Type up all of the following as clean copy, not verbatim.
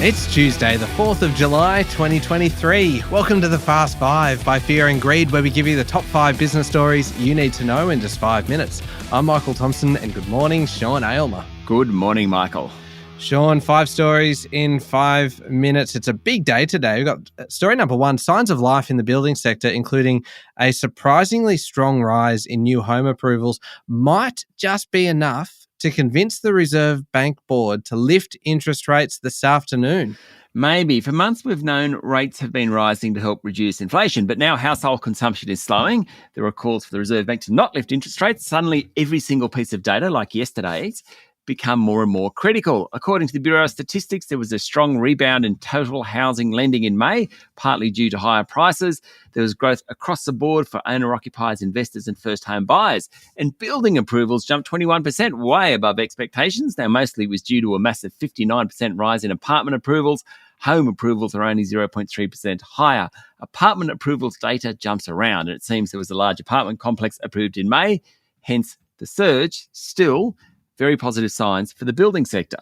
It's Tuesday, the 4th of July, 2023. Welcome to the Fast Five by Fear and Greed, where we give you the top 5 business stories you need to know in just 5 minutes. I'm Michael Thompson, and good morning, Sean Aylmer. Good morning, Michael. Sean, 5 stories in 5 minutes. It's a big day today. We've got story number 1, signs of life in the building sector, including a surprisingly strong rise in new home approvals, might just be enough to convince the Reserve Bank Board to lift interest rates this afternoon. Maybe. For months, we've known rates have been rising to help reduce inflation, but now household consumption is slowing. There are calls for the Reserve Bank to not lift interest rates. Suddenly, every single piece of data, like yesterday's, become more and more critical. According to the Bureau of Statistics, there was a strong rebound in total housing lending in May, partly due to higher prices. There was growth across the board for owner-occupiers, investors and first-home buyers. And building approvals jumped 21%, way above expectations. Now, mostly it was due to a massive 59% rise in apartment approvals. Home approvals are only 0.3% higher. Apartment approvals data jumps around, and it seems there was a large apartment complex approved in May, hence the surge. Still, very positive signs for the building sector.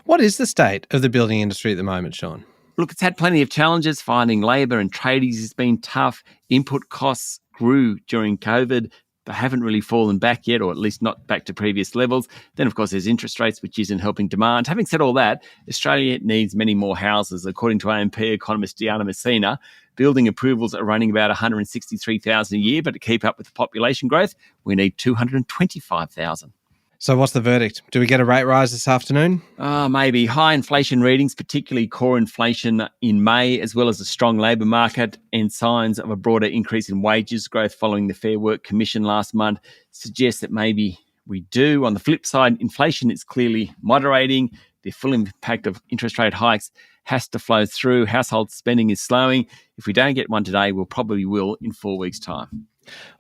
What is the state of the building industry at the moment, Sean? Look, it's had plenty of challenges. Finding labour and tradies has been tough. Input costs grew during COVID, but haven't really fallen back yet, or at least not back to previous levels. Then, of course, there's interest rates, which isn't helping demand. Having said all that, Australia needs many more houses. According to AMP economist Diana Messina, building approvals are running about 163,000 a year, but to keep up with the population growth, we need 225,000. So what's the verdict? Do we get a rate rise this afternoon? Maybe. High inflation readings, particularly core inflation in May, as well as a strong labour market and signs of a broader increase in wages growth following the Fair Work Commission last month, suggest that maybe we do. On the flip side, inflation is clearly moderating. The full impact of interest rate hikes has to flow through. Household spending is slowing. If we don't get one today, we'll probably will in 4 weeks' time.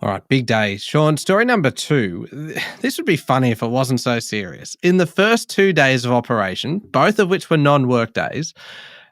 All right, big day. Sean, story number 2. This would be funny if it wasn't so serious. In the first 2 days of operation, both of which were non-work days,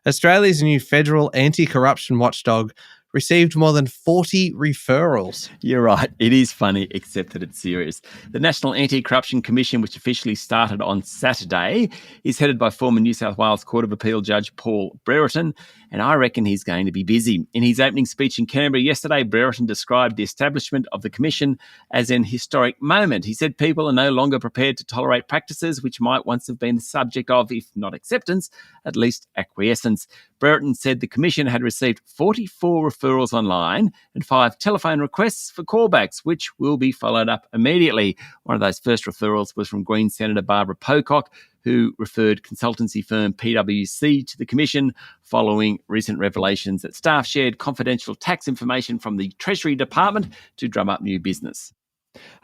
Australia's new federal anti-corruption watchdog received more than 40 referrals. You're right. It is funny, except that it's serious. The National Anti-Corruption Commission, which officially started on Saturday, is headed by former New South Wales Court of Appeal Judge Paul Brereton, and I reckon he's going to be busy. In his opening speech in Canberra yesterday, Brereton described the establishment of the Commission as an historic moment. He said people are no longer prepared to tolerate practices which might once have been the subject of, if not acceptance, at least acquiescence. Brereton said the Commission had received 44 referrals online and 5 telephone requests for callbacks, which will be followed up immediately. One of those first referrals was from Green Senator Barbara Pocock, who referred consultancy firm PwC to the Commission following recent revelations that staff shared confidential tax information from the Treasury Department to drum up new business.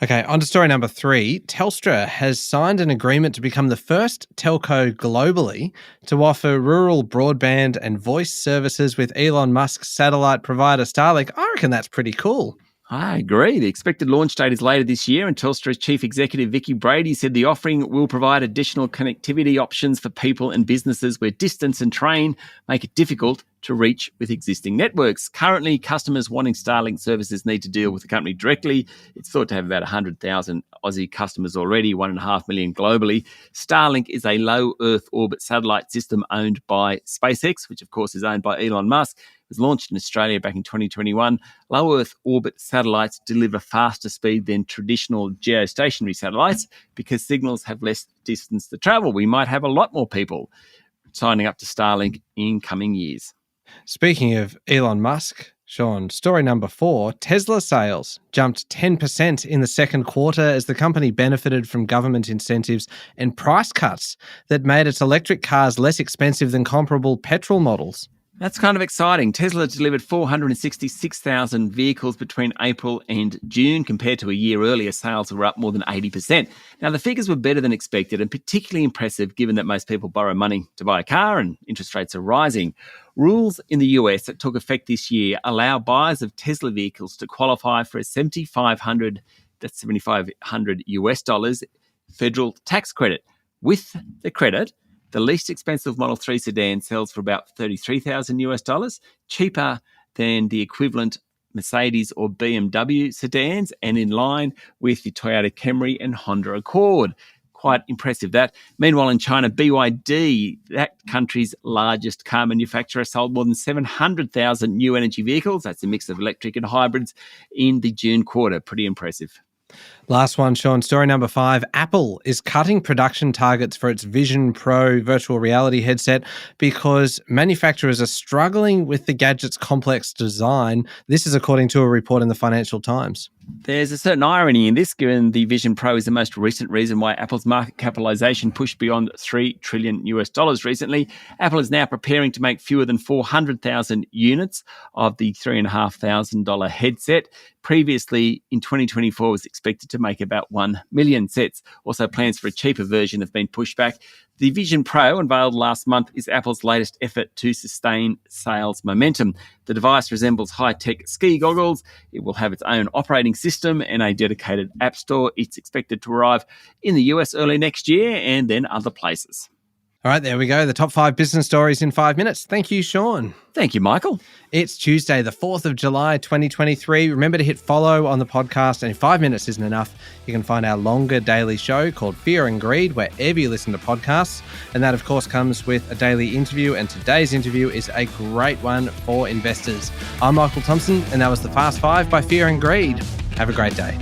Okay, on to story number 3. Telstra has signed an agreement to become the first telco globally to offer rural broadband and voice services with Elon Musk's satellite provider Starlink. I reckon that's pretty cool. I agree. The expected launch date is later this year, and Telstra's chief executive Vicky Brady said the offering will provide additional connectivity options for people and businesses where distance and terrain make it difficult to reach with existing networks. Currently, customers wanting Starlink services need to deal with the company directly. It's thought to have about 100,000 Aussie customers already, 1.5 million globally. Starlink is a low Earth orbit satellite system owned by SpaceX, which of course is owned by Elon Musk. It was launched in Australia back in 2021. Low Earth orbit satellites deliver faster speed than traditional geostationary satellites because signals have less distance to travel. We might have a lot more people signing up to Starlink in coming years. Speaking of Elon Musk, Sean, story number 4, Tesla sales jumped 10% in the second quarter as the company benefited from government incentives and price cuts that made its electric cars less expensive than comparable petrol models. That's kind of exciting. Tesla delivered 466,000 vehicles between April and June. Compared to a year earlier, sales were up more than 80%. Now, the figures were better than expected and particularly impressive given that most people borrow money to buy a car and interest rates are rising. Rules in the US that took effect this year allow buyers of Tesla vehicles to qualify for a $7,500, that's $7,500 US dollars, federal tax credit. With the credit, the least expensive Model 3 sedan sells for about $33,000 US dollars, cheaper than the equivalent Mercedes or BMW sedans and in line with the Toyota Camry and Honda Accord. Quite impressive, that. Meanwhile, in China, BYD, that country's largest car manufacturer, sold more than 700,000 new energy vehicles. That's a mix of electric and hybrids in the June quarter. Pretty impressive. Last one, Sean. Story number 5. Apple is cutting production targets for its Vision Pro virtual reality headset because manufacturers are struggling with the gadget's complex design. This is according to a report in the Financial Times. There's a certain irony in this, given the Vision Pro is the most recent reason why Apple's market capitalization pushed beyond $3 trillion recently. Apple is now preparing to make fewer than 400,000 units of the $3,500 headset. Previously, in 2024, was expected to make about 1 million sets. Also, plans for a cheaper version have been pushed back. The Vision Pro, unveiled last month, is Apple's latest effort to sustain sales momentum. The device resembles high-tech ski goggles. It will have its own operating system and a dedicated app store. It's expected to arrive in the US early next year and then other places. All right, there we go. The top 5 business stories in 5 minutes. Thank you, Sean. Thank you, Michael. It's Tuesday, the 4th of July, 2023. Remember to hit follow on the podcast, and if 5 minutes isn't enough, you can find our longer daily show called Fear and Greed wherever you listen to podcasts. And that, of course, comes with a daily interview, and today's interview is a great one for investors. I'm Michael Thompson, and that was the Fast 5 by Fear and Greed. Have a great day.